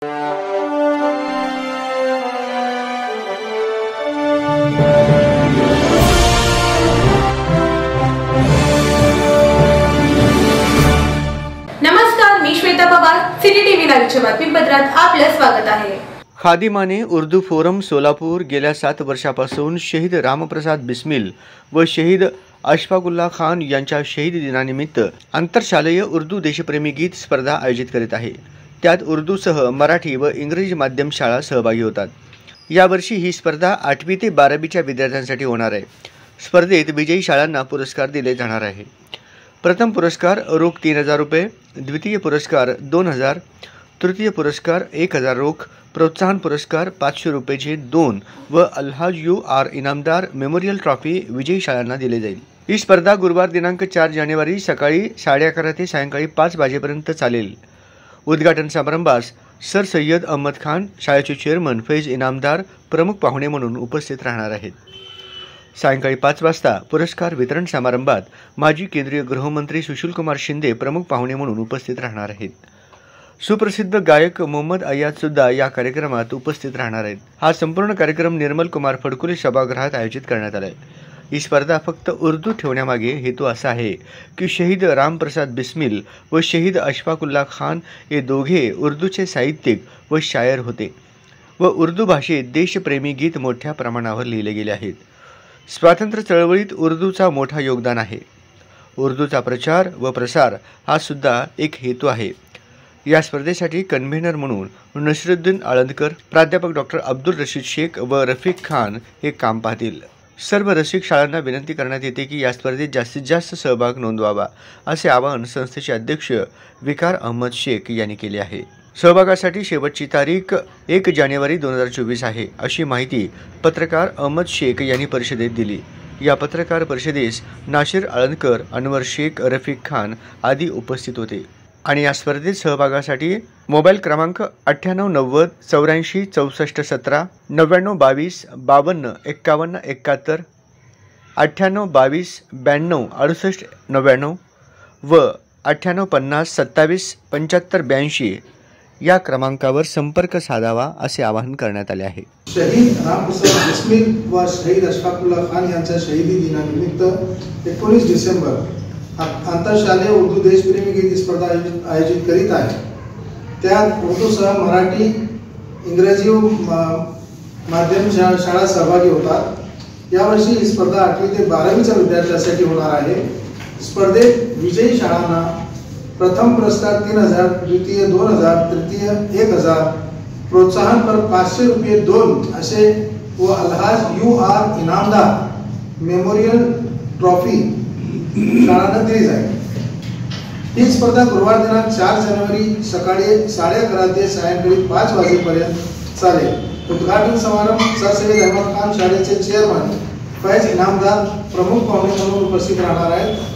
नमस्कार, मी Shweta Pawar, city TV लाईव्हच्या बातमीपत्रात आपले स्वागत आहे। खादिमाने उर्दू फोरम सोलापूर गेल्या 7 वर्षापासून शहीद रामप्रसाद बिस्मिल व शहीद अशफाकुल्ला खान यांच्या शहीद दिनानिमित्त आंतरशालेय उर्दू देशप्रेमी गीत स्पर्धा आयोजित करीत आहे। त्यात उर्दूसह मराठी व इंग्रजी माध्यम शाळा सहभागी होतात। यावर्षी ही स्पर्धा 8वी ते 12वीच्या विद्यार्थ्यांसाठी होणार आहे। स्पर्धेत विजयी शाळांना पुरस्कार दिले जाणार आहे। प्रथम पुरस्कार रोख 3000 रुपये, द्वितीय पुरस्कार 2000, तृतीय पुरस्कार 1000 रोख, प्रोत्साहन पुरस्कार 500 रुपयेचे 2 व अल्हाज UR इनामदार मेमोरियल ट्रॉफी विजयी शाळांना दिले जाईल। ही स्पर्धा गुरुवार दिनांक 4 जानेवारी सकाळी 11:30 ते सायंकाळी 5 वाजेपर्यंत चालेल। उद्घाटन समारंभास सर सय्यद अहमद खान, शाळेचे चेअरमन फैज इनामदार प्रमुख पाहुणे म्हणून उपस्थित राहणार आहेत। सायंकाळी 5 वाजता पुरस्कार वितरण समारंभात माजी केंद्रीय गृहमंत्री सुशीलकुमार शिंदे प्रमुख पाहुणे म्हणून उपस्थित राहणार आहेत। सुप्रसिद्ध गायक मोहम्मद अय्याज सुद्धा या कार्यक्रमात उपस्थित राहणार आहेत। हा संपूर्ण कार्यक्रम निर्मल कुमार फडकुले सभागृहात आयोजित करण्यात आला आहे। ही स्पर्धा फक्त उर्दू ठेवण्यामागे हेतू असा आहे की शहीद रामप्रसाद बिस्मिल व शहीद अशफाकुल्ला खान हे दोघे उर्दूचे साहित्यिक व शायर होते व उर्दू भाषेत देशप्रेमी गीत मोठ्या प्रमाणावर लिहिले गेले आहेत। स्वातंत्र्य चळवळीत उर्दूचा मोठा योगदान आहे। उर्दूचा प्रचार व प्रसार हा सुद्धा एक हेतू आहे। या स्पर्धेसाठी कन्व्हेनर म्हणून नसरुद्दीन आळंदकर, प्राध्यापक डॉक्टर अब्दुल रशीद शेख व रफीक खान हे काम पाहतील। सर्व रसिक शाळांना विनंती करण्यात येते की या स्पर्धेत जास्तीत जास्त सहभाग नोंदवावा असे आवाहन संस्थेचे अध्यक्ष विकार अहमद शेख यांनी केले आहे। सहभागासाठी शेवटची तारीख 1 जानेवारी 2024 आहे अशी माहिती पत्रकार अहमद शेख यांनी परिषदेत दिली। या पत्रकार परिषदेस नाशिर आळंदकर, अनवर शेख, रफीक खान आदी उपस्थित होते आणि या स्पर्धेत सहभागासाठी मोबाईल क्रमांक 9890 84 64 17 99 22 52 51 71 98 22 92 68 99 व 98 50 27 75 82 या क्रमांकावर संपर्क साधावा असे आवाहन करण्यात आले आहे। शहीद रामप्रसाद बिस्मिल व शहीद अशफाकुल्ला खान यांच्या शहीदी दिनानिमित्त 19 डिसेंबर आंतरशालेय उर्दू देशप्रेमी गीत स्पर्धा आयोजित करीत आहे। त्यात उर्दूसह मराठी, इंग्रजी माध्यम शाळा सहभागी होतात। यावर्षी ही स्पर्धा 8वी ते 12वीच्या विद्यार्थ्यांसाठी होणार आहे। स्पर्धेत विजयी शाळांना प्रथम पुरस्कार 3000, द्वितीय 2000, तृतीय 1000, प्रोत्साहन पर 500 रुपये 2 असे व अल्हाज UR इनामदार मेमोरियल ट्रॉफी शाळांना दिली जाईल। ही स्पर्धा गुरुवार दिनांक 4 जानेवारी सकाळी 11:30 ते सायंकाळी 5 वाजेपर्यंत चालेल। उद्घाटन समारंभ सर सय्यद अहमद खान, शाळेचे चेअरमन फैज इनामदार प्रमुख पाहुणे म्हणून उपस्थित राहणार आहेत।